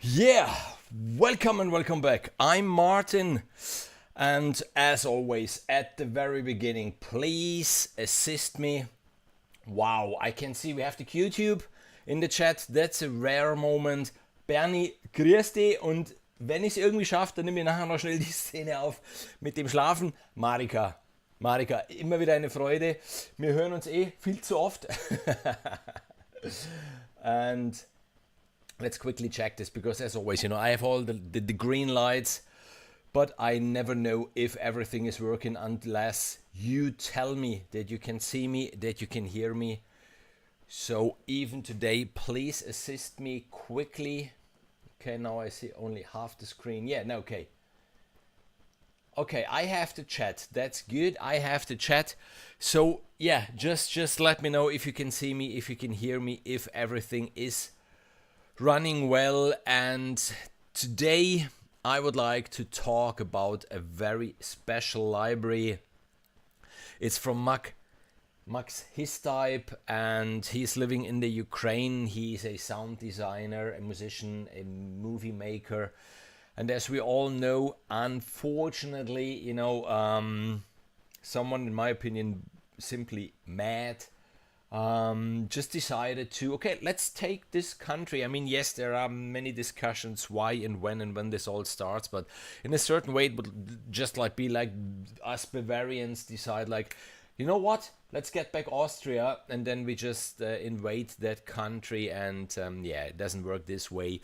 Yeah, welcome and welcome back. I'm Martin, and as always, at the very beginning, please assist me. Wow, I can see we have the YouTube in the chat. That's a rare moment. Bernie, grüß dich, und wenn ich es irgendwie schaffe, dann nehme ich nachher noch schnell die Szene auf mit dem Schlafen. Marika, immer wieder eine Freude. Wir hören uns viel zu oft. And let's quickly check this, because as always, I have all the green lights, but I never know if everything is working unless you tell me that you can see me, that you can hear me. So even today, please assist me quickly. Okay, now I see only half the screen. Yeah, no, okay. Okay, I have to chat. That's good. I have to chat. So yeah, just let me know if you can see me, if you can hear me, if everything is running well. And today I would like to talk about a very special library. It's from Maks Histibe, and he's living in the Ukraine. He's a sound designer, a musician, a movie maker. And as we all know, unfortunately, someone, in my opinion, simply mad, just decided to, okay, let's take this country. I mean, yes, there are many discussions why and when this all starts, but in a certain way, it would just be like us Bavarians decide, like, you know what? Let's get back Austria, and then we just invade that country. And yeah, it doesn't work this way.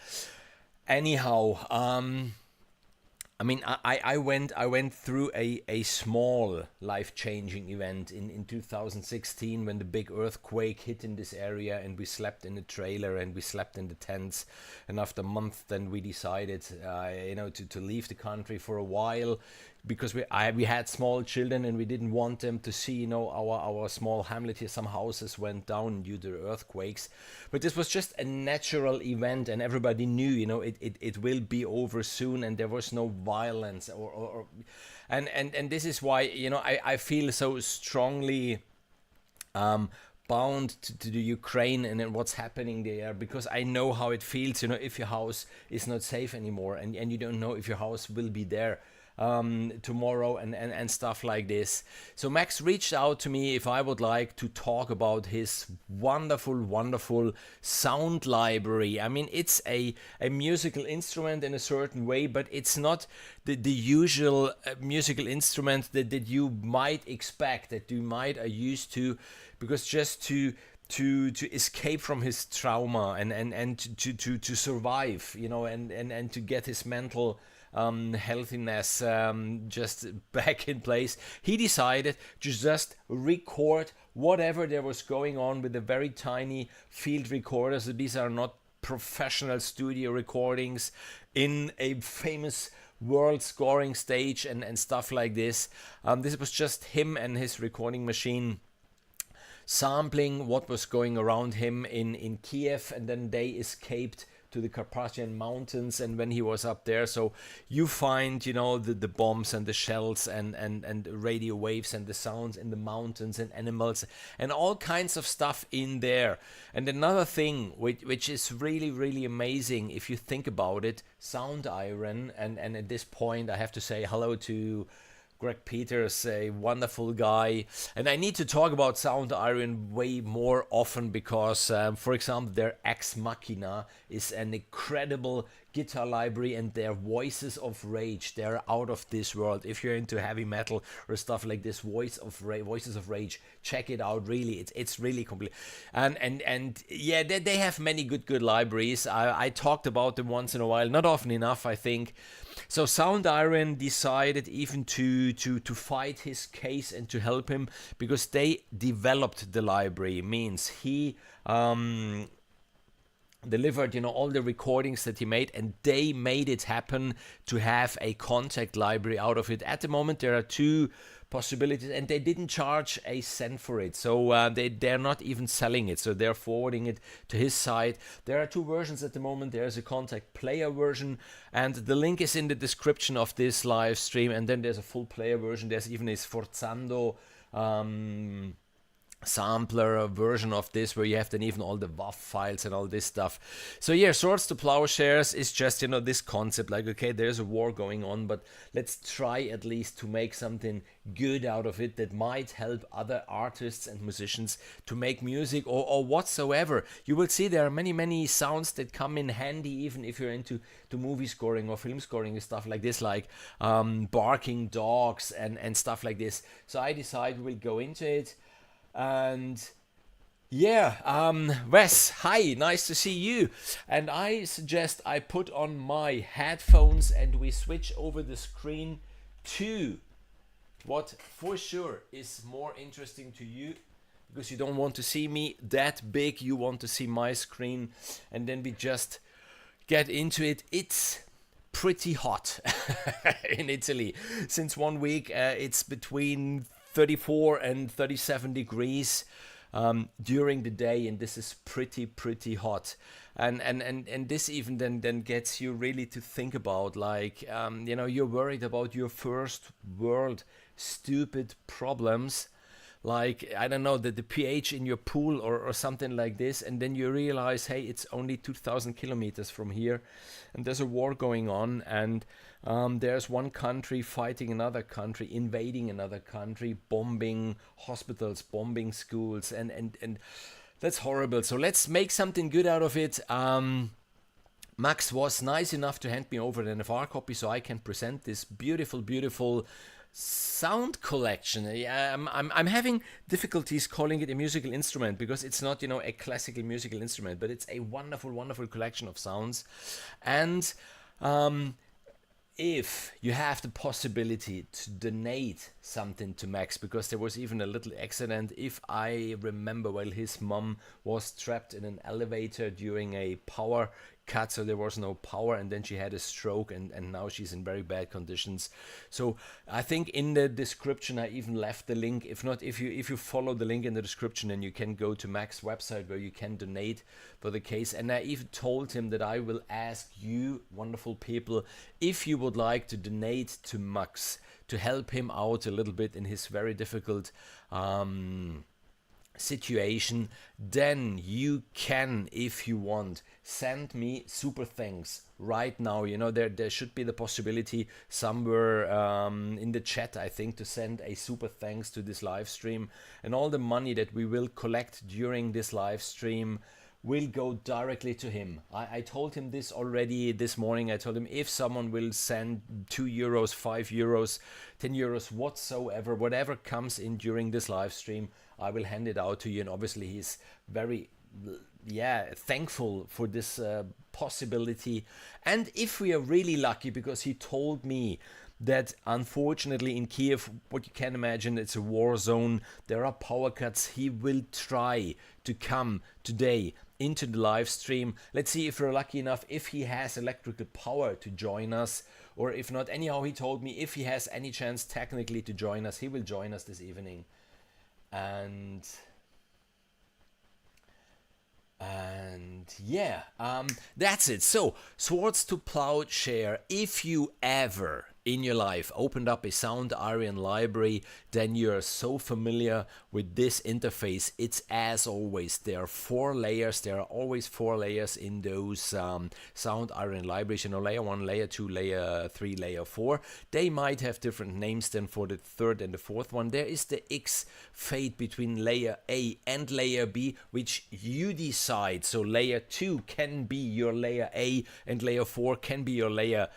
Anyhow, I mean, I went through a small life-changing event in 2016, when the big earthquake hit in this area, and we slept in the trailer and we slept in the tents. And after a month, then we decided, to leave the country for a while, because we had small children, and we didn't want them to see, our small hamlet here. Some houses went down due to earthquakes, but this was just a natural event, and everybody knew, it will be over soon, and there was no violence and this is why, I feel so strongly bound to the Ukraine and what's happening there, because I know how it feels, if your house is not safe anymore, and you don't know if your house will be there tomorrow, and stuff like this. So Max reached out to me if I would like to talk about his wonderful sound library. I mean, it's a musical instrument in a certain way, but it's not the usual musical instrument that you might expect, that you might are used to, because just to escape from his trauma, and to survive, and to get his mental healthiness just back in place, he decided to just record whatever there was going on with a very tiny field recorder. So these are not professional studio recordings in a famous world scoring stage and stuff like this. This was just him and his recording machine sampling what was going around him in Kyiv, and then they escaped to the Carpathian mountains. And when he was up there, so you find, the bombs and the shells and radio waves and the sounds in the mountains and animals and all kinds of stuff in there. And another thing which is really amazing, if you think about it, Sound Iron, and at this point I have to say hello to Greg Peters, a wonderful guy. And I need to talk about Sound Iron way more often, because, for example, their Ex Machina is an incredible guitar library, and their Voices of Rage, they're out of this world. If you're into heavy metal or stuff like this, Voices of Rage, check it out. Really, it's really complete. And yeah, they have many good libraries. I talked about them once in a while, not often enough, I think. So Sound Iron decided even to fight his case and to help him, because they developed the library. Means he delivered, all the recordings that he made, and they made it happen to have a contact library out of it. At the moment, there are two possibilities, and they didn't charge a cent for it, so they're not even selling it, so they're forwarding it to his site. There are two versions at the moment. There's a contact player version, and the link is in the description of this live stream, and then there's a full player version. There's even a Sforzando sampler version of this, where you have then even all the WAV files and all this stuff. So yeah, Swords to Plowshares is just, you know, this concept like, okay, there's a war going on, but let's try at least to make something good out of it that might help other artists and musicians to make music or whatsoever. You will see there are many sounds that come in handy even if you're into movie scoring or film scoring and stuff like this, like barking dogs and stuff like this. So I decided we'll go into it. And yeah, Wes, hi, nice to see you. And I suggest I put on my headphones and we switch over the screen to what for sure is more interesting to you, because you don't want to see me that big, you want to see my screen, and then we just get into it. It's pretty hot in Italy. Since 1 week, it's between 34 and 37 degrees during the day, and this is pretty hot, and this even then gets you really to think about, like, you know, you're worried about your first world stupid problems, like, I don't know, the pH in your pool or something like this, and then you realize, hey, it's only 2,000 kilometers from here and there's a war going on, and there's one country fighting another country, invading another country, bombing hospitals, bombing schools, and that's horrible. So let's make something good out of it. Max was nice enough to hand me over an FR copy so I can present this beautiful sound collection. I'm having difficulties calling it a musical instrument because it's not, you know, a classical musical instrument, but it's a wonderful collection of sounds. And if you have the possibility to donate something to Max, because there was even a little accident, if I remember well, his mom was trapped in an elevator during a power cut, so there was no power, and then she had a stroke, and now she's in very bad conditions. So I think in the description I even left the link. If not, if you follow the link in the description, then you can go to Max's website where you can donate for the case. And I even told him that I will ask you wonderful people if you would like to donate to Max to help him out a little bit in his very difficult situation. Then you can, if you want, send me super thanks right now. You know, there should be the possibility somewhere in the chat, I think, to send a super thanks to this live stream, and all the money that we will collect during this live stream will go directly to him. I told him this already this morning. I told him if someone will send 2 euros, 5 euros, 10 euros, whatsoever, whatever comes in during this live stream, I will hand it out to you. And obviously he's very thankful for this possibility. And if we are really lucky, because he told me that unfortunately in Kyiv, what you can imagine, it's a war zone, there are power cuts, he will try to come today into the live stream. Let's see if we're lucky enough, if he has electrical power to join us, or if not. Anyhow, he told me if he has any chance technically to join us, he will join us this evening. And yeah, that's it. So Swords to Plowshare, if you ever in your life opened up a Sound Arian library, then you're so familiar with this interface. It's, as always, there are 4 layers. There are always 4 layers in those Sound Arian libraries. You know, layer 1, layer 2, layer 3, layer 4. They might have different names than for the 3rd and the 4th one. There is the X fade between layer A and layer B, which you decide. So layer 2 can be your layer A and layer 4 can be your layer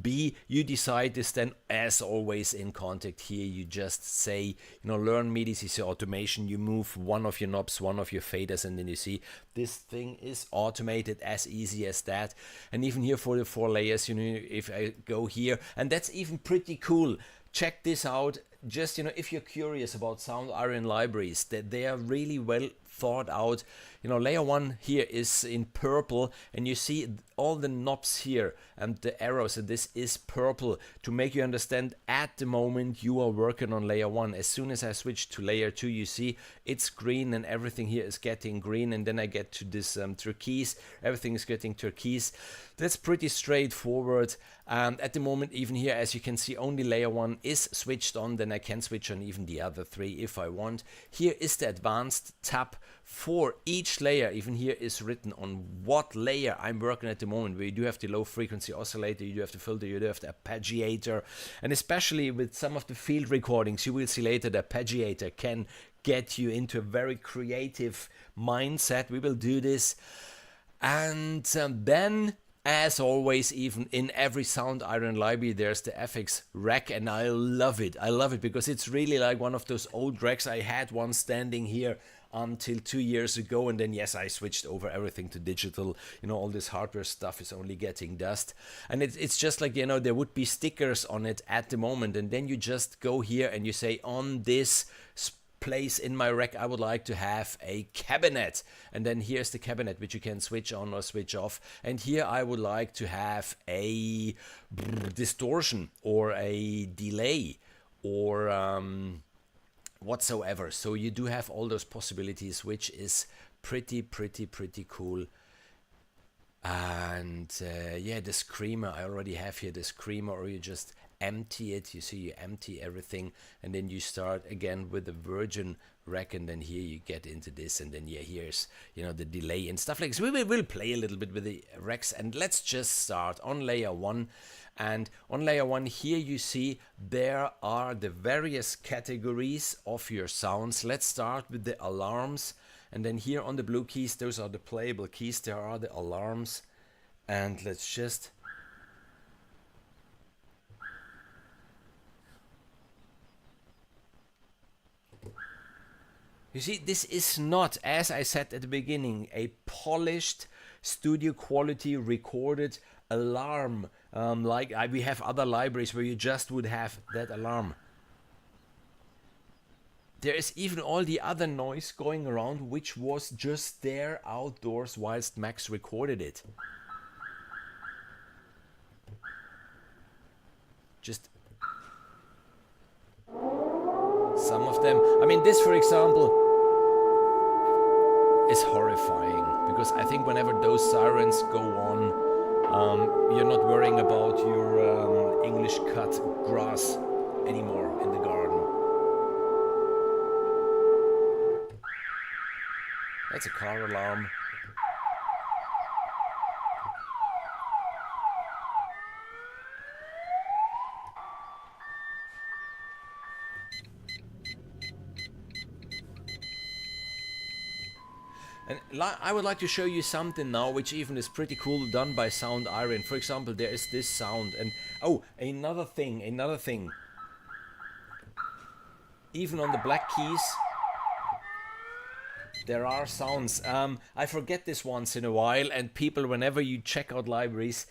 B. You decide this. Then, as always in Contact here, you just say, you know, learn MIDI CC automation. You move one of your knobs, one of your faders, and then you see this thing is automated, as easy as that. And even here for the 4 layers, you know, if I go here, and that's even pretty cool. Check this out. Just, you know, if you're curious about Sound Arian libraries, that they are really well thought out. You know, layer 1 here is in purple, and you see all the knobs here and the arrows, and this is purple to make you understand at the moment you are working on layer 1. As soon as I switch to layer 2, you see it's green and everything here is getting green, and then I get to this turquoise, everything is getting turquoise. That's pretty straightforward. At the moment, even here, as you can see, only layer 1 is switched on. Then I can switch on even the other 3 if I want. Here is the advanced tab for each layer. Even here is written on what layer I'm working at the moment, where you do have the low frequency oscillator, you do have the filter, you do have the arpeggiator, and especially with some of the field recordings, you will see later the arpeggiator can get you into a very creative mindset. We will do this. And then, as always, even in every Sound Iron library, there's the FX rack, and I love it. I love it because it's really like one of those old racks. I had one standing here until 2 years ago, and then yes, I switched over everything to digital. You know, all this hardware stuff is only getting dust, and it's just like, you know, there would be stickers on it at the moment, and then you just go here and you say, on this place in my rack I would like to have a cabinet, and then here's the cabinet which you can switch on or switch off, and here I would like to have a distortion or a delay or whatsoever. So you do have all those possibilities, which is pretty cool. And yeah, the screamer, I already have here the screamer, or you just empty it. You see, you empty everything, and then you start again with the virgin rack, and then here you get into this, and then yeah, here's, you know, the delay and stuff like this. We'll play a little bit with the racks, and let's just start on layer 1. And on layer 1 here you see there are the various categories of your sounds. Let's start with the alarms, and then here on the blue keys, those are the playable keys, there are the alarms. And let's just you see, this is not, as I said at the beginning, a polished studio quality recorded alarm like we have other libraries where you just would have that alarm. There is even all the other noise going around which was just there outdoors whilst Maks recorded it. Just some of them. I mean, this for example is horrifying, because I think whenever those sirens go on, you're not worrying about your English cut grass anymore in the garden. That's a car alarm. And I would like to show you something now which even is pretty cool, done by Sound Iron. For example, there is this sound, and oh, another thing. Even on the black keys there are sounds. I forget this once in a while, and people, whenever you check out libraries,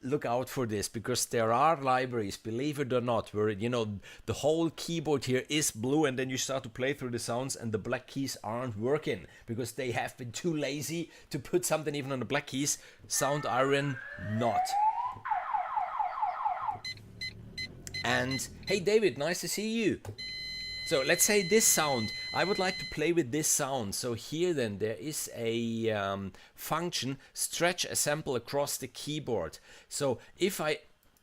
look out for this, because there are libraries, believe it or not, where, you know, the whole keyboard here is blue, and then you start to play through the sounds and the black keys aren't working because they have been too lazy to put something even on the black keys. Sound Iron not. And hey David, nice to see you. So let's say this sound, I would like to play with this sound. So here then there is a function, stretch a sample across the keyboard. So if I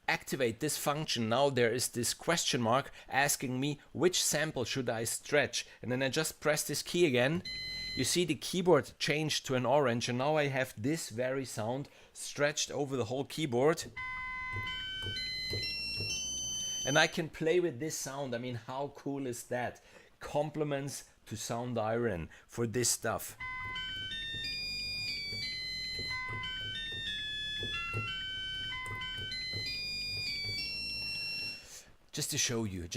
activate this function, now there is this question mark asking me which sample should I stretch. And then I just press this key again. You see the keyboard changed to an orange, and now I have this very sound stretched over the whole keyboard. And I can play with this sound. I mean, how cool is that? Compliments to Sound Iron for this stuff. Just to show you,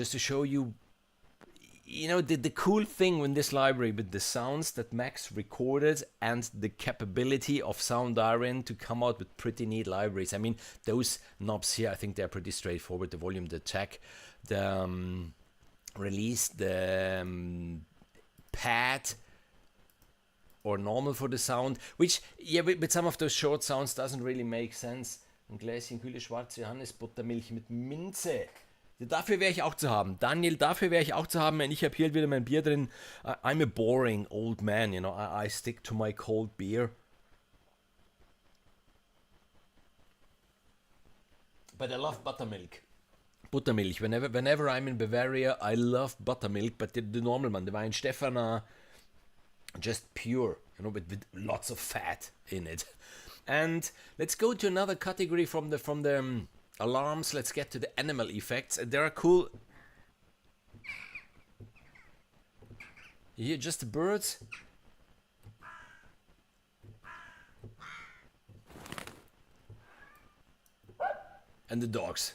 you know, the cool thing in this library with the sounds that Maks recorded and the capability of Sound Iron to come out with pretty neat libraries. I mean, those knobs here, I think they're pretty straightforward. The volume, the attack, the release, the pad, or normal for the sound, which, yeah, with some of those short sounds doesn't really make sense. Ein Gläschen kühle schwarze Johannisbuttermilch mit Minze. Dafür wäre ich auch zu haben. Daniel, dafür wäre ich auch zu haben. Und ich habe hier wieder mein Bier drin. I'm a boring old man, you know. I stick to my cold beer. But I love buttermilk. Buttermilch. Whenever I'm in Bavaria, I love buttermilk. But the normal one, the Weinstefana, just pure, you know, with lots of fat in it. And let's go to another category from the alarms. Let's get to the animal effects. There are cool. You hear just the birds. And the dogs.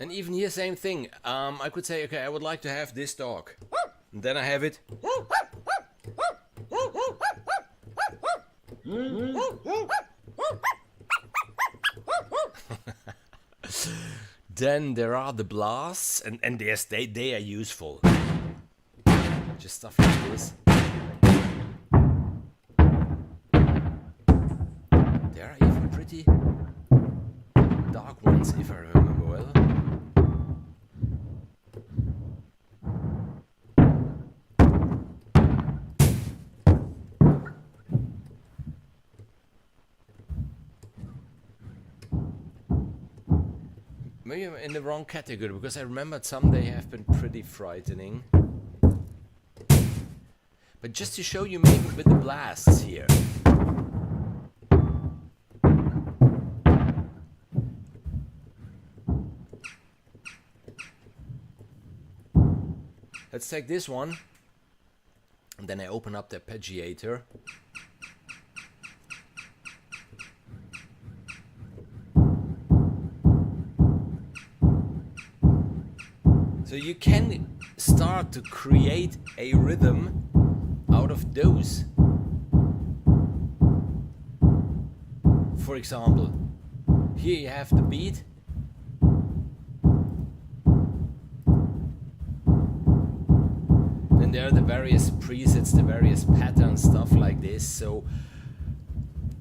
And even here, same thing. I could say, okay, I would like to have this dog. And then I have it. Then there are the blasts, and yes, they are useful. Just stuff like this. There are even pretty dark ones, if I remember well. Maybe I'm in the wrong category, because I remembered some they have been pretty frightening. But just to show you maybe with the blasts here. Let's take this one. And then I open up the arpeggiator. So you can start to create a rhythm out of those. For example, here you have the beat. Then there are the various presets, the various patterns, stuff like this. So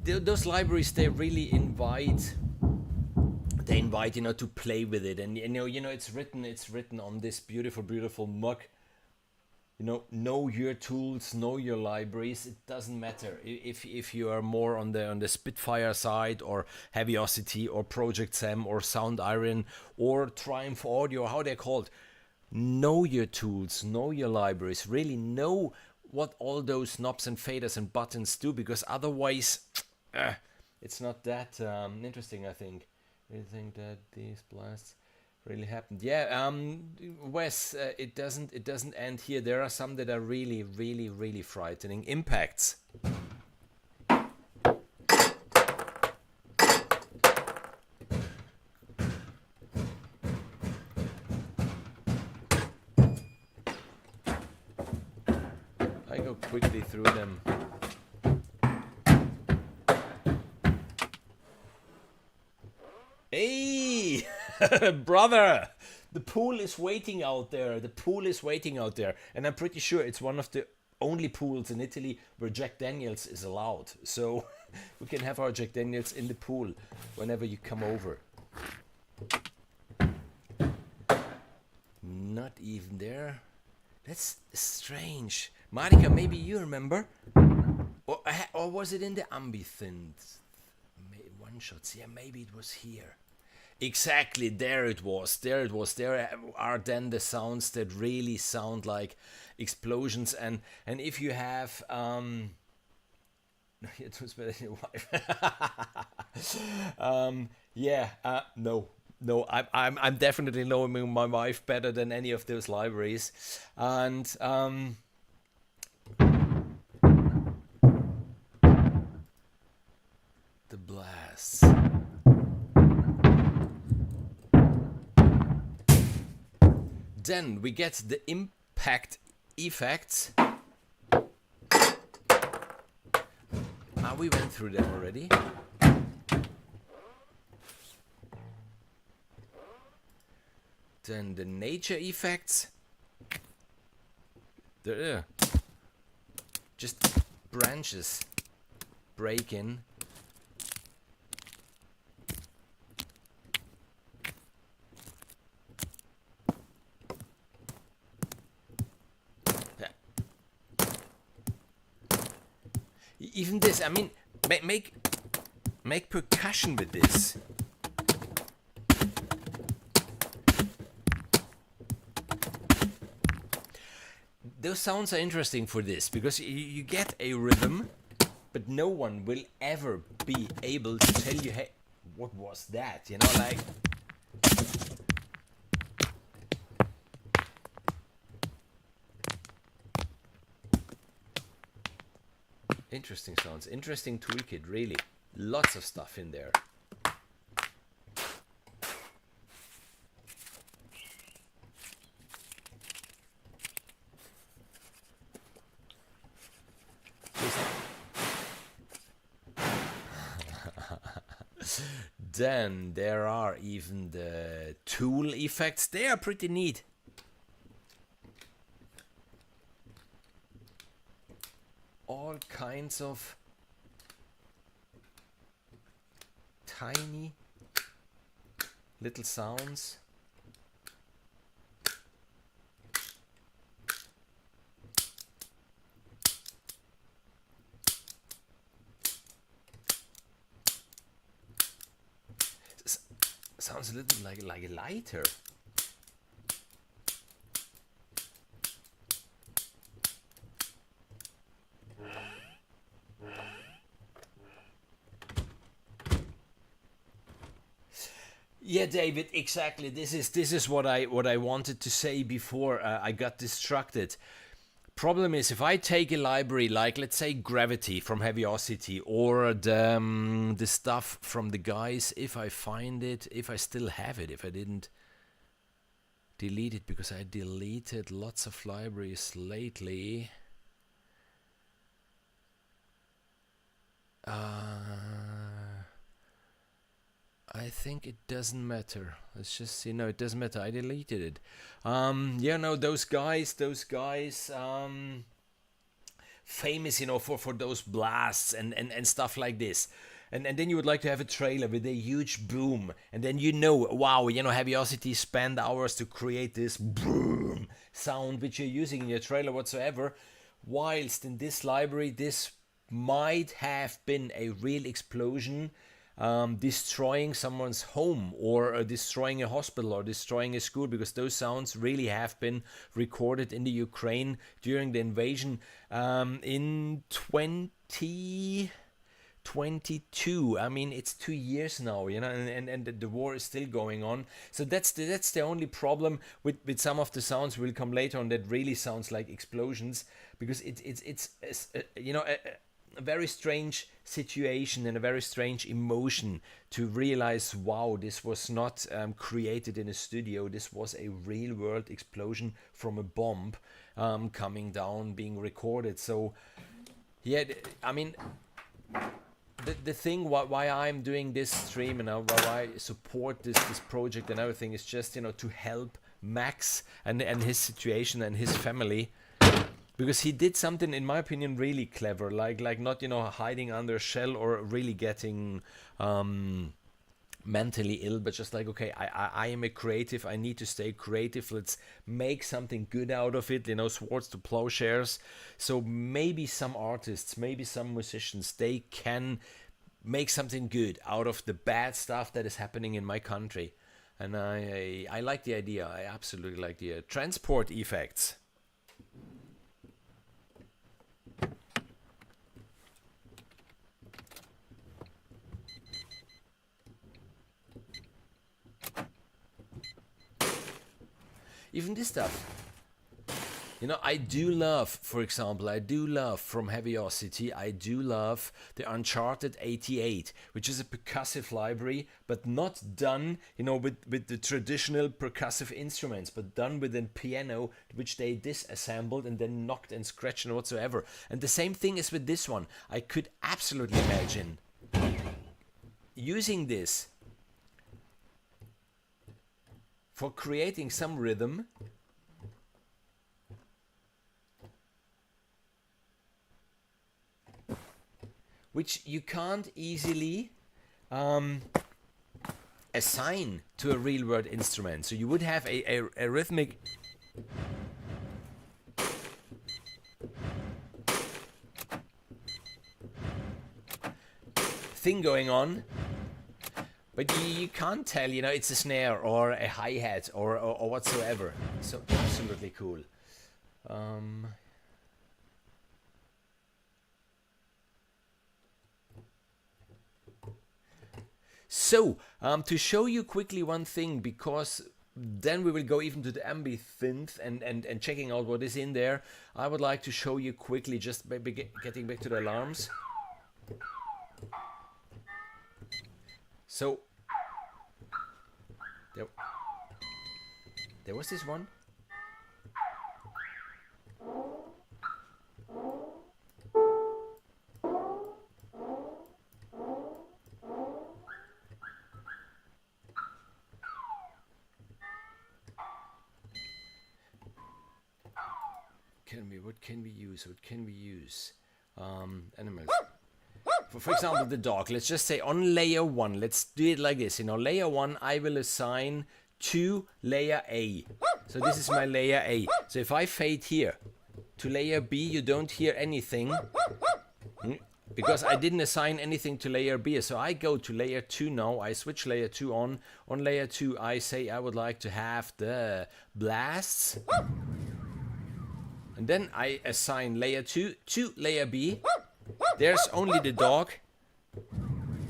those libraries, they really invite you know, to play with it. And you know it's written on this beautiful mug. You know your tools, know your libraries. It doesn't matter if you are more on the Spitfire side, or Heaviosity, or Project Sam, or Sound Iron, or Triumph Audio, how they're called. Know your tools, know your libraries, really know what all those knobs and faders and buttons do, because otherwise it's not that interesting, I think. You think that these blasts really happened? Yeah, Wes, it doesn't end here. There are some that are really frightening. Impacts. I go quickly through them. Hey, brother, the pool is waiting out there. The pool is waiting out there. And I'm pretty sure it's one of the only pools in Italy where Jack Daniels is allowed. So we can have our Jack Daniels in the pool whenever you come over. Not even there. That's strange. Marika, maybe you remember? Or was it in the ambisynth? One shots, yeah, maybe it was here. Exactly, there it was. There are then the sounds that really sound like explosions. And if you have it was better than your wife. No, I'm definitely knowing my wife better than any of those libraries. And the blasts. Then we get the impact effects. we went through them already. Then the nature effects. Just branches breaking. Yeah. Even this, I mean, make percussion with this. Those sounds are interesting for this because you get a rhythm, but no one will ever be able to tell you, hey, what was that? You know, like. Interesting sounds, interesting toolkit, really. Lots of stuff in there. Then there are even the tool effects. They are pretty neat. All kinds of tiny little sounds. Sounds a little like a lighter. Yeah, David, exactly. This is what I wanted to say before I got distracted. Problem is, if I take a library like, let's say, Gravity from Heaviosity, or the stuff from the guys, if I find it, if I still have it, if I didn't delete it, because I deleted lots of libraries lately. I think it doesn't matter. Let's just see. No, it doesn't matter. I deleted it. Yeah, no, those guys, famous, for those blasts and stuff like this. And then you would like to have a trailer with a huge boom. And then wow, Heaviosity spent hours to create this boom sound which you're using in your trailer whatsoever. Whilst in this library, this might have been a real explosion, destroying someone's home, or destroying a hospital, or destroying a school, because those sounds really have been recorded in the Ukraine during the invasion in 2022. I mean, it's 2 years now, and the war is still going on. So that's the only problem with some of the sounds. We'll come later on, that really sounds like explosions, because it's a very strange situation and a very strange emotion to realize, wow, this was not created in a studio. This was a real world explosion from a bomb coming down, being recorded. So yeah, I mean, the thing why I'm doing this stream and why I support this project and everything is just to help Maks and his situation and his family. Because he did something, in my opinion, really clever, like not hiding under a shell or really getting mentally ill, but just like, okay, I am a creative, I need to stay creative, let's make something good out of it, Swords to Ploughshares. So maybe some artists, maybe some musicians, they can make something good out of the bad stuff that is happening in my country. And I like the idea. I absolutely like the transport effects. Even this stuff. You know, I do love, for example, I do love from Heaviosity, I do love the Uncharted 88, which is a percussive library, but not done, you know, with the traditional percussive instruments, but done with a piano, which they disassembled and then knocked and scratched and whatsoever. And the same thing is with this one. I could absolutely imagine using this for creating some rhythm, which you can't easily assign to a real world instrument. So you would have a rhythmic thing going on, but you can't tell, you know, it's a snare or a hi-hat or whatsoever. So absolutely cool. So, to show you quickly one thing, because then we will go even to the ambisynth and checking out what is in there. I would like to show you quickly, just by getting back to the alarms. So, there was this one. What can we use? Animals. For example, the dog. Let's just say on layer 1. Let's do it like this. You know, layer 1, I will assign to layer A. So this is my layer A. So if I fade here to layer B, you don't hear anything, because I didn't assign anything to layer B. So I go to layer 2 now. I switch layer 2 on. On layer 2, I say I would like to have the blasts. And then I assign layer 2 to layer B. There's only the dog.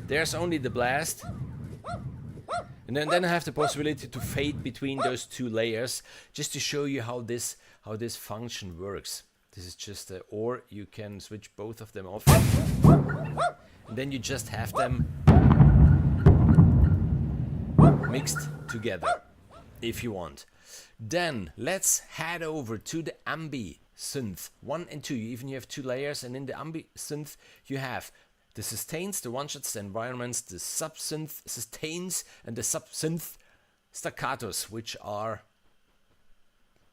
There's only the blast. And then I have the possibility to fade between those two layers, just to show you how this function works. This is just or you can switch both of them off. And then you just have them mixed together if you want. Then let's head over to the ambisynth 1 and 2. You have 2 layers, and in the ambisynth you have the sustains, the one-shots, the environments, the subsynth sustains, and the subsynth staccatos, which are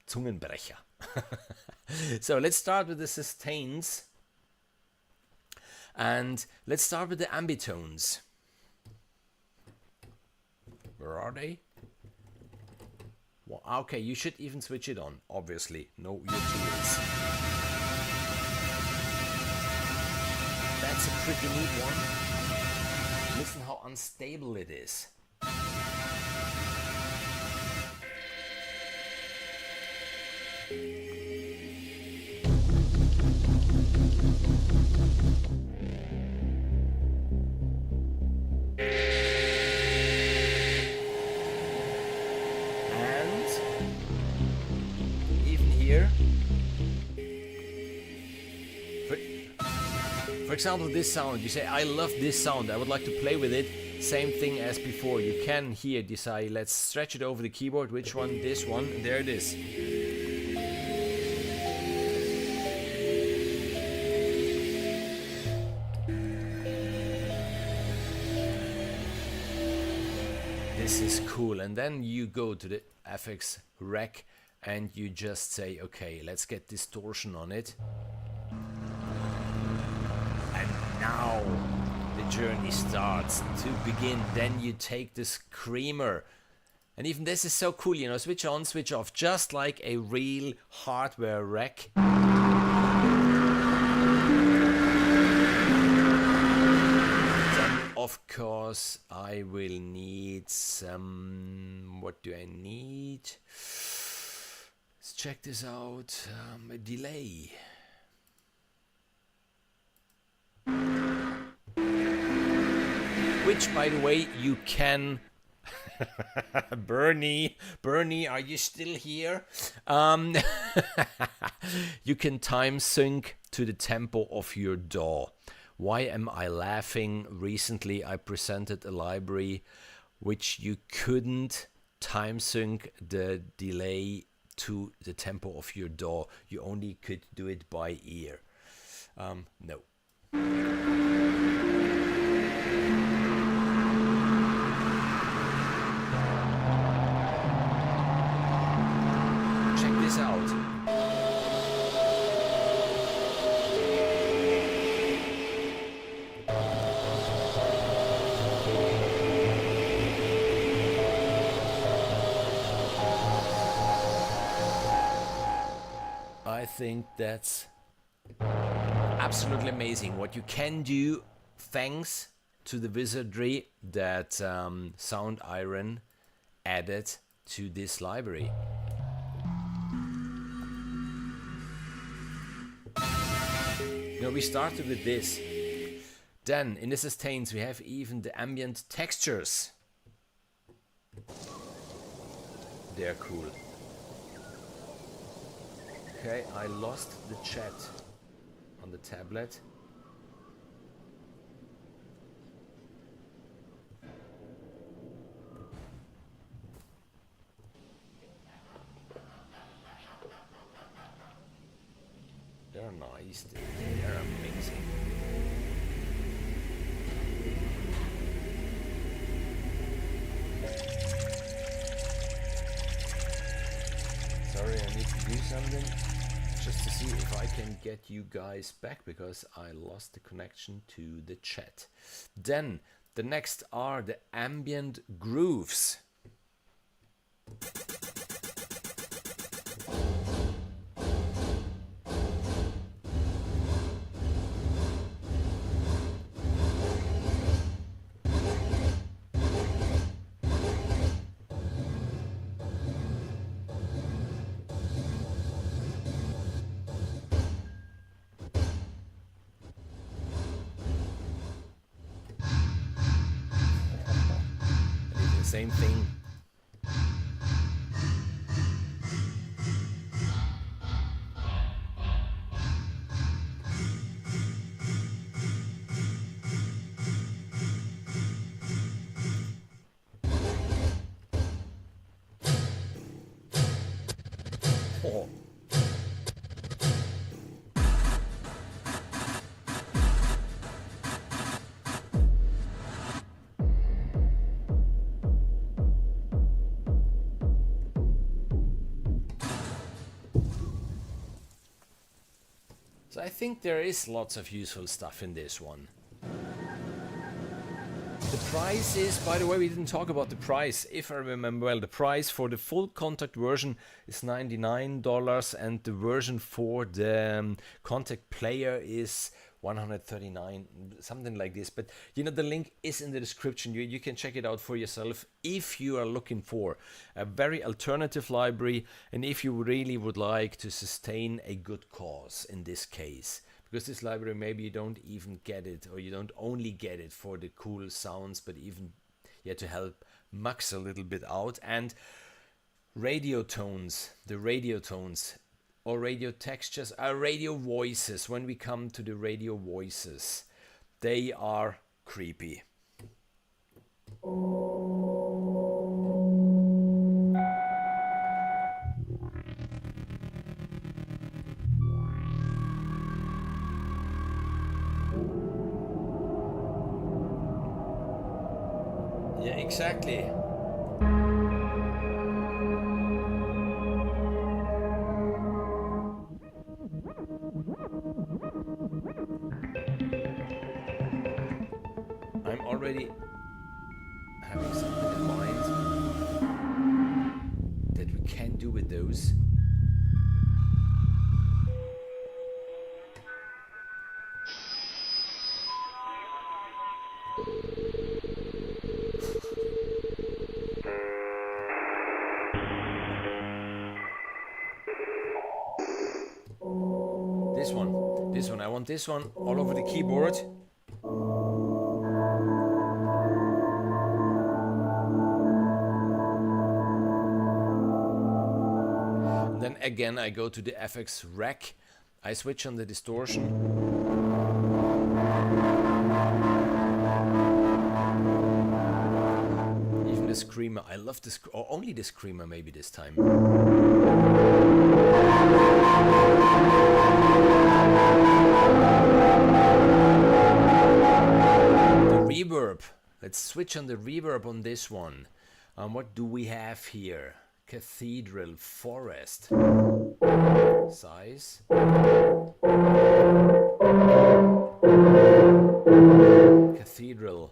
Zungenbrecher. So let's start with the sustains, and let's start with the ambitones. Where are they? Well, okay, you should even switch it on, obviously. Know your tools. That's a pretty neat one. Listen how unstable it is. For example, this sound, you say, I love this sound, I would like to play with it. Same thing as before, you can here decide, let's stretch it over the keyboard, which one, this one, and there it is. This is cool, and then you go to the FX rec and you just say, okay, let's get distortion on it. Now the journey starts to begin. Then you take the screamer, and even this is so cool, you know, switch on, switch off, just like a real hardware rec. Then of course I will need some, what do I need? Let's check this out. A delay. Which, by the way, you can Bernie, are you still here? You can time sync to the tempo of your DAW. Why am I laughing? Recently, I presented a library which you couldn't time sync the delay to the tempo of your DAW. You only could do it by ear. No. Check this out. I think that's absolutely amazing what you can do thanks to the wizardry that Sound Iron added to this library. Now we started with this. Then in the sustains we have even the ambient textures. They're cool. Okay, I lost the chat on the tablet. They're nice, they're amazing. Sorry, I need to do something just to see if I can get you guys back because I lost the connection to the chat. Then the next are the ambient grooves. Same thing. Oh. So I think there is lots of useful stuff in this one. The price is, by the way, we didn't talk about the price. If I remember well, the price for the full contact version is $99 and the version for the contact player is $139, something like this. But you know, the link is in the description. You can check it out for yourself if you are looking for a very alternative library and if you really would like to sustain a good cause in this case. Because this library, maybe you don't even get it, or you don't only get it for the cool sounds, but even to help Maks a little bit out. And radio tones, the radio tones, or radio textures, are radio voices. When we come to the radio voices, they are creepy. Yeah, exactly. I'm already having something in mind that we can do with those. This one, I want this one all over the keyboard. again, I go to the FX rack. I switch on the distortion. Even the screamer. I love this, or only the screamer maybe this time. The reverb. Let's switch on the reverb on this one. What do we have here? Cathedral, forest. Size. Cathedral.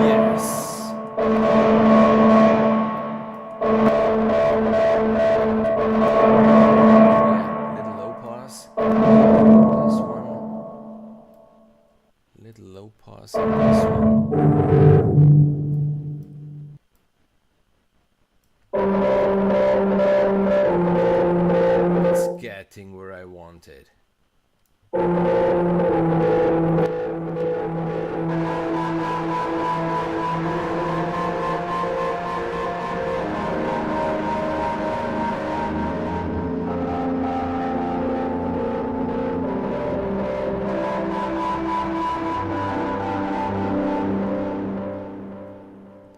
Yes. Yeah, little low pass. This one. Little low pass on this one. It's getting where I want it.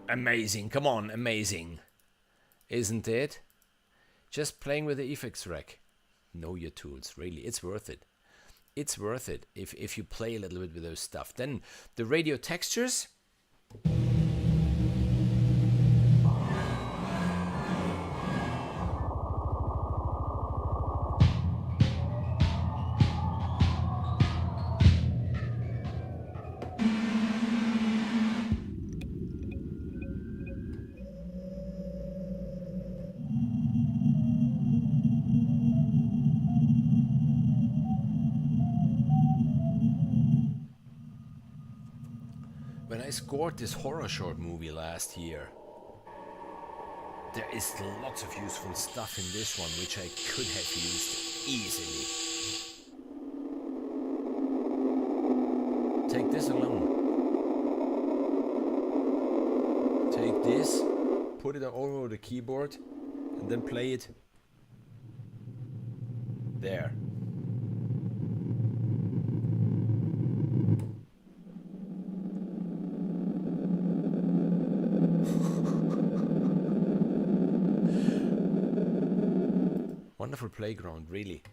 Amazing, come on, amazing. Isn't it? Just playing with the effects rack. Know your tools, really, it's worth it. It's worth it if you play a little bit with those stuff. Then the radio textures. When I scored this horror short movie last year, there is lots of useful stuff in this one which I could have used easily. Take this alone. Take this, put it all over the keyboard, and then play it there. Wonderful playground, really.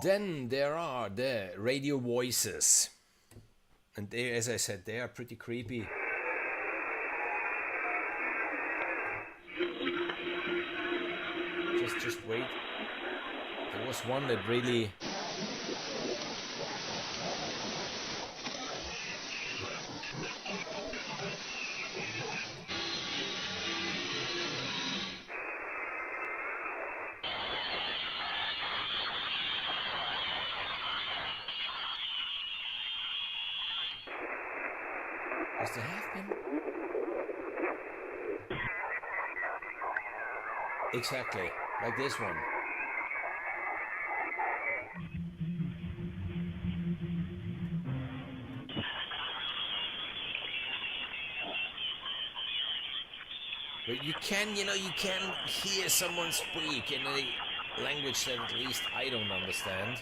Then there are the radio voices. And they, as I said, they are pretty creepy. Just wait. There was one that really... Does there have been? Exactly, like this one. But you can, you can hear someone speak in a language that at least I don't understand.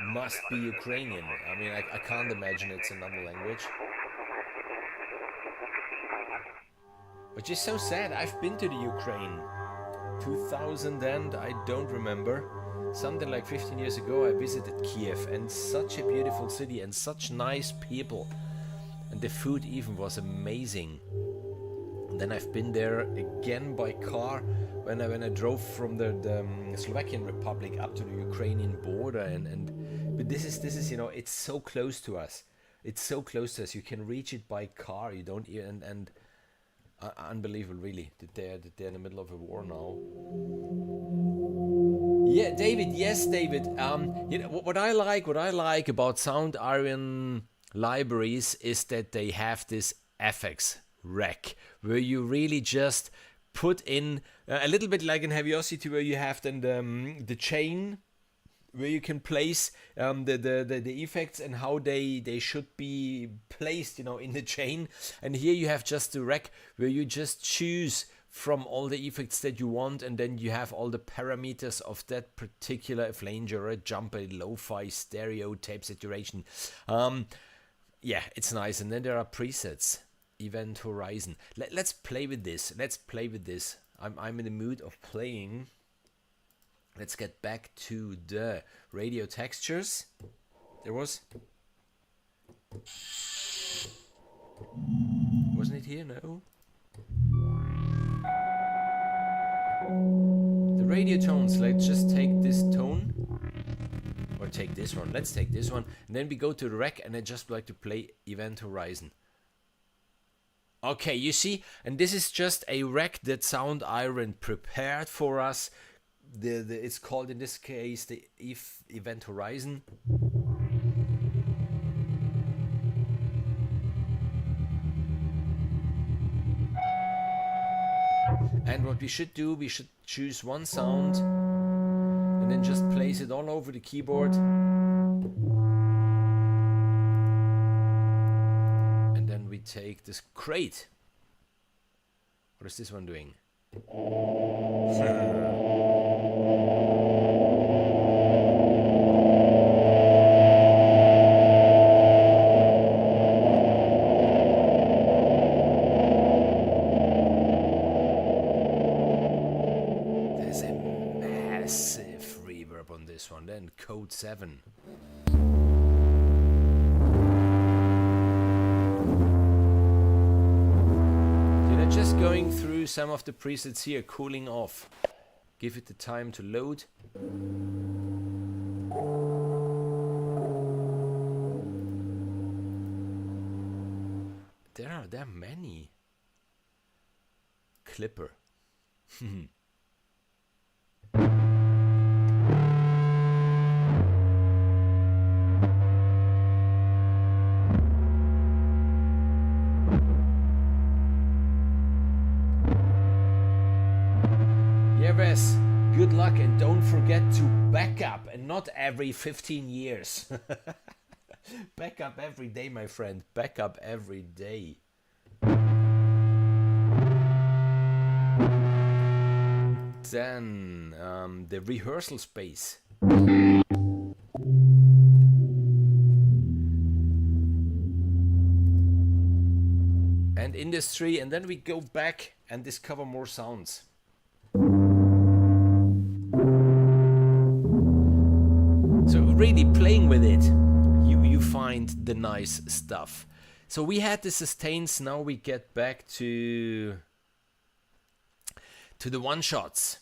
Must be Ukrainian. I mean, I can't imagine it's another language. Which is so sad. I've been to the Ukraine. 2000 and I don't remember. Something like 15 years ago I visited Kyiv, and such a beautiful city and such nice people. And the food even was amazing. And then I've been there again by car when I drove from the Slovakian Republic up to the Ukrainian border, but this is it's so close to us. It's so close to us. You can reach it by car. You don't even and unbelievable, really, that they're in the middle of a war now. Yeah, David. Yes, David. What I like about Sound Iron libraries is that they have this FX rec, where you really just put in a little bit like in Heaviosity, where you have then the chain where you can place the effects and how they should be placed, in the chain. And here you have just the rec where you just choose from all the effects that you want, and then you have all the parameters of that particular flanger, jumper, lo-fi, stereo, tape saturation. Yeah, it's nice. And then there are presets, event horizon. Let's play with this. I'm in the mood of playing. Let's get back to the radio textures. Wasn't it here? No. The radio tones, let's just take this tone, or take this one. Let's take this one, and then we go to the rec, and I just like to play event horizon. Okay, you see, and this is just a rec that Sound Iron prepared for us. It's called in this case the event horizon. And what we should do, we should choose one sound and then just place it all over the keyboard. And then we take this crate. What is this one doing? One, then code 7. Just going through some of the presets here, cooling off. Give it the time to load. There are many. Clipper. Good luck, and don't forget to back up, and not every 15 years. Back up every day, my friend. Back up every day. Then the rehearsal space. And industry, and then we go back and discover more sounds. So really playing with it, you find the nice stuff. So we had the sustains, now we get back to the one-shots.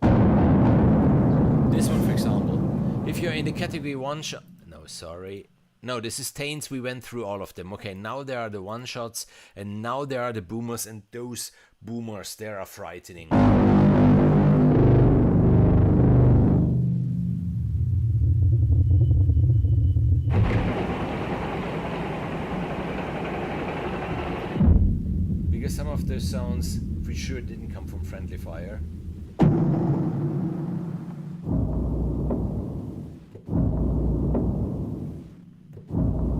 This one, for example, if you're in the category one-shot, no, the sustains, we went through all of them. Okay, now there are the one-shots, and now there are the boomers, and those boomers, they are frightening. Because some of those sounds for sure didn't come from friendly fire.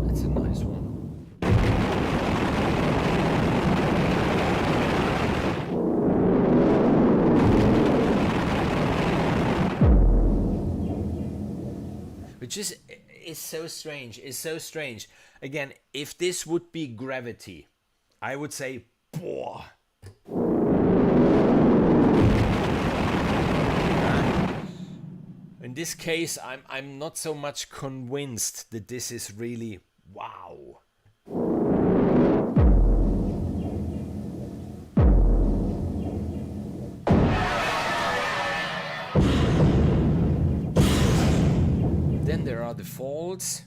That's a nice one. Which is so strange. It's so strange. Again, if this would be Gravity, I would say, boah. In this case, I'm not so much convinced that this is really wow. Then there are the folds.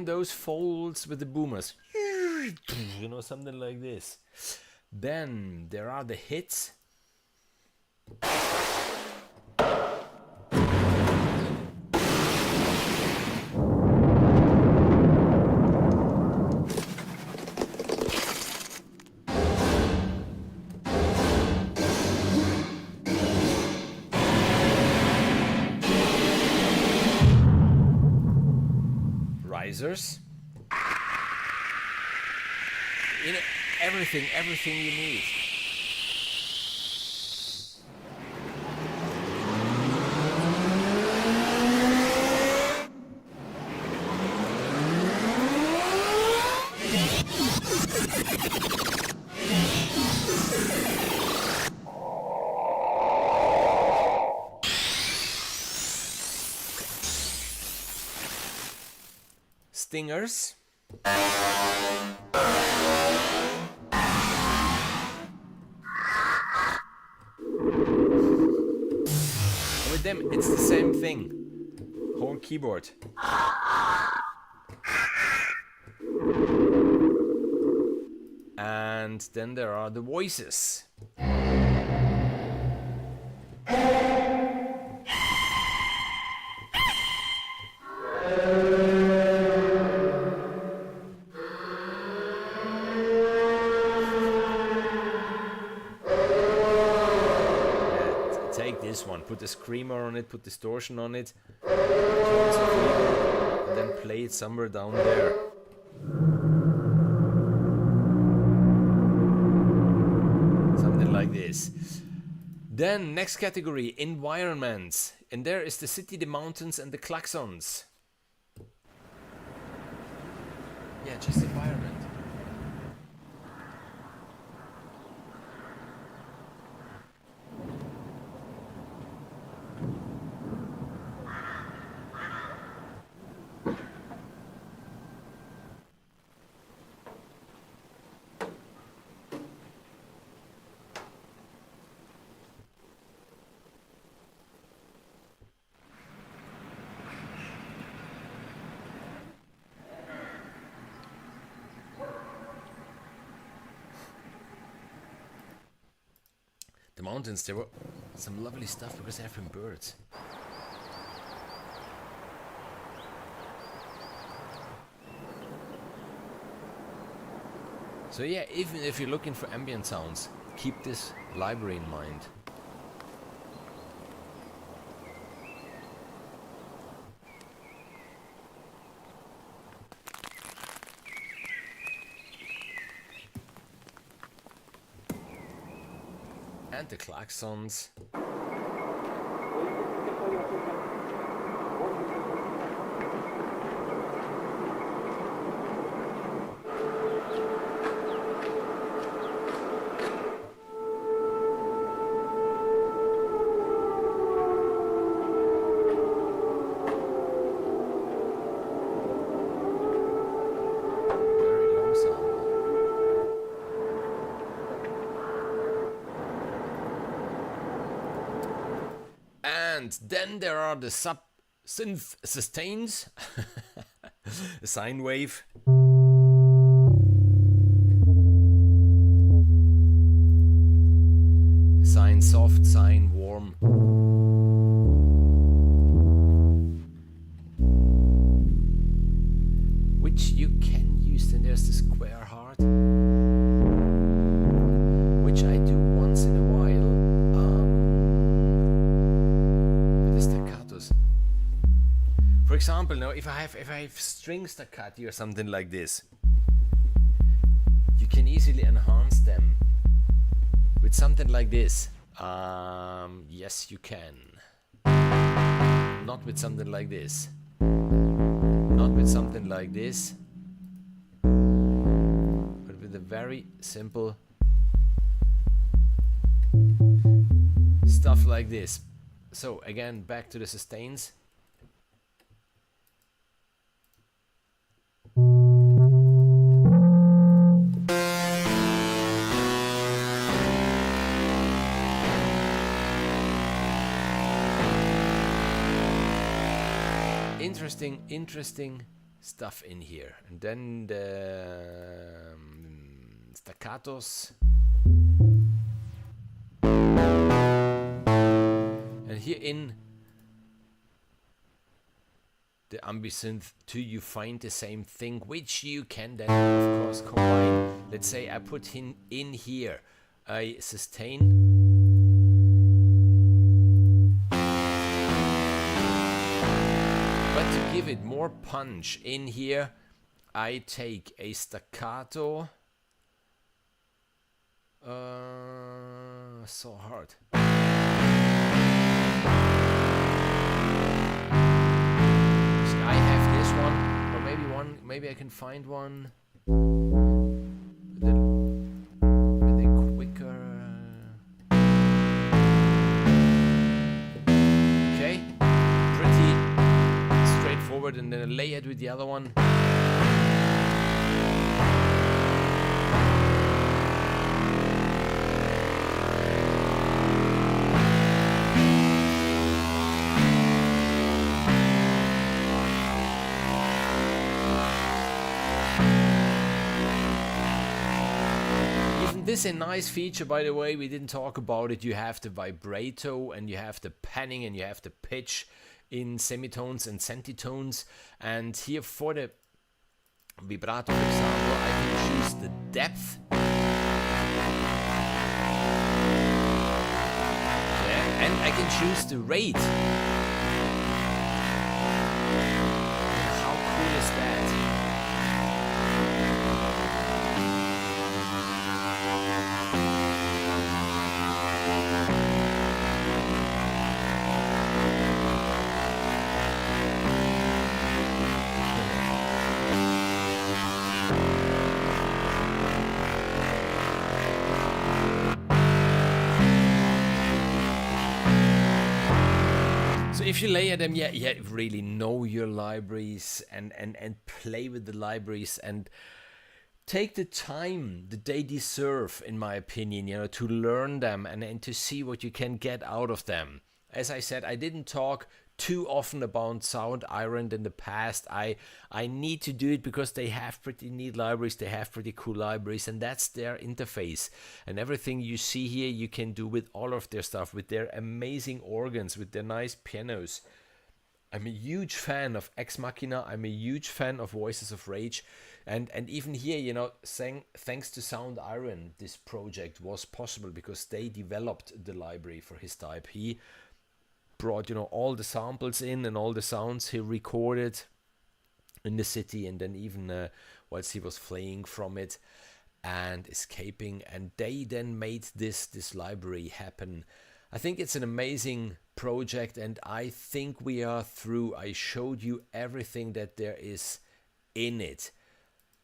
find those folds with the boomers. You know, something like this. Then there are the hits. Risers. You know, everything you need. Stingers. With them, it's the same thing. Whole keyboard. And then there are the voices. This one, put a screamer on it, put distortion on it, and then play it somewhere down there. Something like this. Then next category, environments, and there is the city, the mountains, and the klaxons. Yeah, just environment. The mountains, there were some lovely stuff because they're from birds. So yeah, even if you're looking for ambient sounds, keep this library in mind. And the klaxons. And then there are the synth sustains, a sine wave, sine soft, sine warm, which you can use. Then there's the square heart, which I do once in a while. For example, now if I have string staccati or something like this, you can easily enhance them with something like this. Yes, you can. Not with something like this. Not with something like this. But with a very simple stuff like this. So again, back to the sustains. Interesting stuff in here. And then the staccatos. And here in the ambisynth 2 you find the same thing, which you can then of course combine. Let's say I put in here a sustain. But to give it more punch in here, I take a staccato. So hard. So I have this one, or maybe I can find one. With a quicker. Okay, pretty straightforward, and then I lay it with the other one. This is a nice feature, by the way. We didn't talk about it. You have the vibrato, and you have the panning, and you have the pitch in semitones and centitones. And here for the vibrato, for example, I can choose the depth. Yeah, and I can choose the rate. How cool is that? If you layer them, really know your libraries and play with the libraries and take the time that they deserve, in my opinion, to learn them and to see what you can get out of them. As I said, I didn't talk too often about Sound Iron in the past. I need to do it because they have pretty neat libraries, they have pretty cool libraries, and that's their interface. And everything you see here you can do with all of their stuff, with their amazing organs, with their nice pianos. I'm a huge fan of Ex Machina, I'm a huge fan of Voices of Rage, and even here, thanks to Sound Iron, this project was possible because they developed the library for Histibe. He brought all the samples in and all the sounds he recorded in the city, and then even whilst he was fleeing from it and escaping, and they then made this library happen. I think it's an amazing project, and I think we are through. I showed you everything that there is in it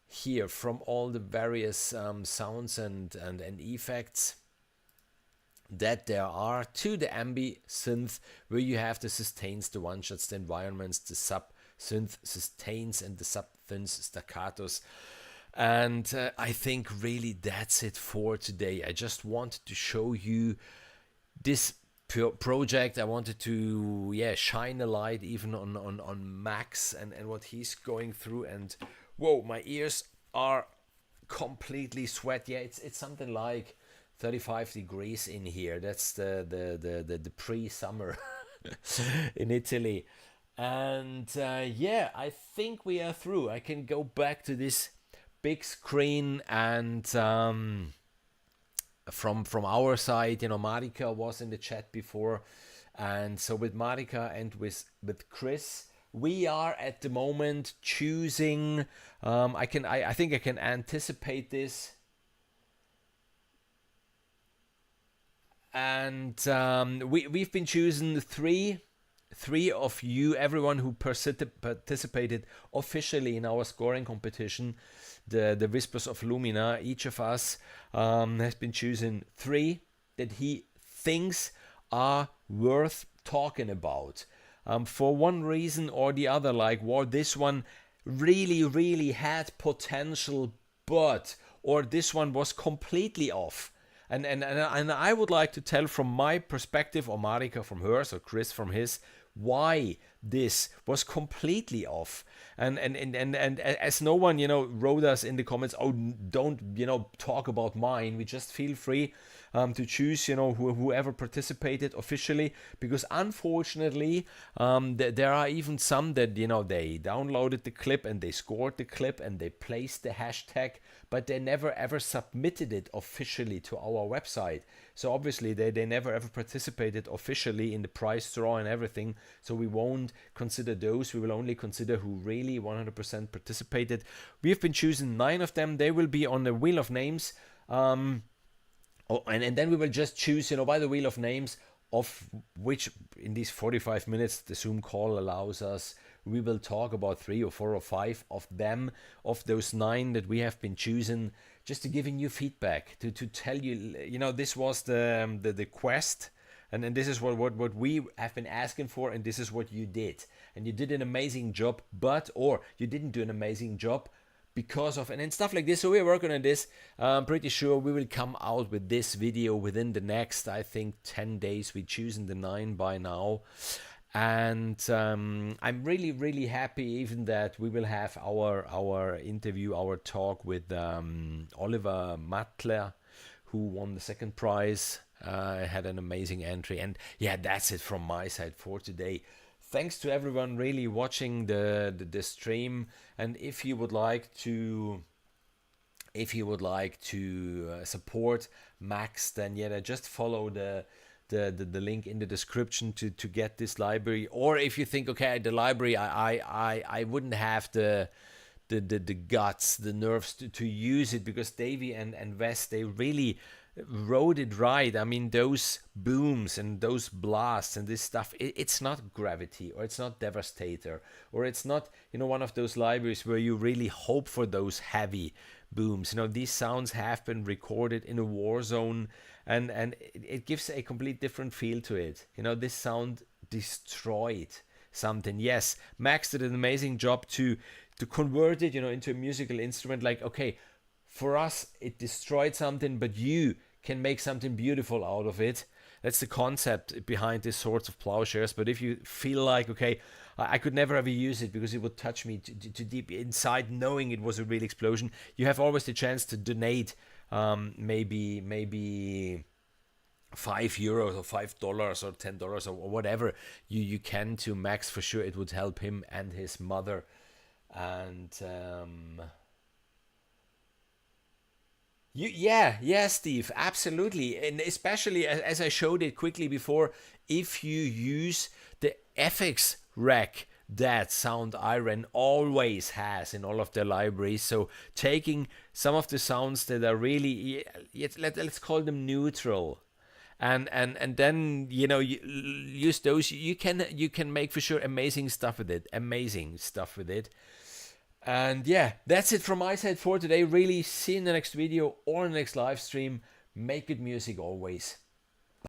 here, from all the various sounds and effects that there are, to the ambi-synth, where you have the sustains, the one-shots, the environments, the sub-synth sustains, and the sub-synth staccatos. And I think really that's it for today. I just wanted to show you this project. I wanted to shine a light even on Maks and what he's going through. And whoa, my ears are completely sweat. It's something like 35 degrees in here. That's the pre-summer in Italy. And I think we are through. I can go back to this big screen, and from our side, Marika was in the chat before, and so with Marika and with Chris, we are at the moment choosing. I think I can anticipate this. And we've been choosing three of you, everyone who participated officially in our scoring competition, the Whispers of Lumina. Each of us has been choosing 3 that he thinks are worth talking about, for one reason or the other. Like, this one really had potential, or this one was completely off. And I would like to tell from my perspective, or Marika from hers, or Chris from his, why this was completely off. And as no one, wrote us in the comments, oh, don't, talk about mine. We just feel free to choose, whoever participated officially, because unfortunately, there are even some that, they downloaded the clip and they scored the clip and they placed the hashtag, but they never ever submitted it officially to our website. So obviously they never ever participated officially in the prize draw and everything. So we won't consider those. We will only consider who really 100% participated. We have been choosing 9 of them. They will be on the wheel of names. And then we will just choose, by the wheel of names, of which in these 45 minutes the Zoom call allows us. We will talk about 3 or 4 or 5 of them, of those 9 that we have been choosing, just to giving you feedback, to tell you, this was the quest, and this is what we have been asking for, and this is what you did. And you did an amazing job, or you didn't do an amazing job because of, and stuff like this. So we're working on this. I'm pretty sure we will come out with this video within the next, I think, 10 days. We're choosing the 9 by now. And I'm really, really happy even that we will have our interview, our talk with Oliver Matler, who won the second prize. Had an amazing entry. And yeah, that's it from my side for today. Thanks to everyone really watching the stream. And if you would like to support Maks, then just follow the link in the description to get this library. Or if you think, okay, the library, I wouldn't have the guts, the nerves to use it, because Davey and Wes, they really wrote it right. I mean, those booms and those blasts and this stuff, it's not Gravity, or it's not Devastator, or it's not, one of those libraries where you really hope for those heavy booms. These sounds have been recorded in a war zone, and it gives a complete different feel to it. This sound destroyed something. Yes, Maks did an amazing job to convert it, into a musical instrument. Like, okay, for us it destroyed something, but you can make something beautiful out of it. That's the concept behind this sorts of Ploughshares. But if you feel like, okay, I could never ever use it because it would touch me too deep inside, knowing it was a real explosion, you have always the chance to donate maybe €5 or $5 or $10 or whatever you can to Maks. For sure it would help him and his mother. And yeah, Steve, absolutely. And especially as I showed it quickly before, if you use the FX rack that Sound Iron always has in all of their libraries, so taking some of the sounds that are really, let's call them neutral, and then you use those, you can make for sure amazing stuff with it. And yeah, that's it from my side for today. Really, see you in the next video or in the next live stream. Make good music always.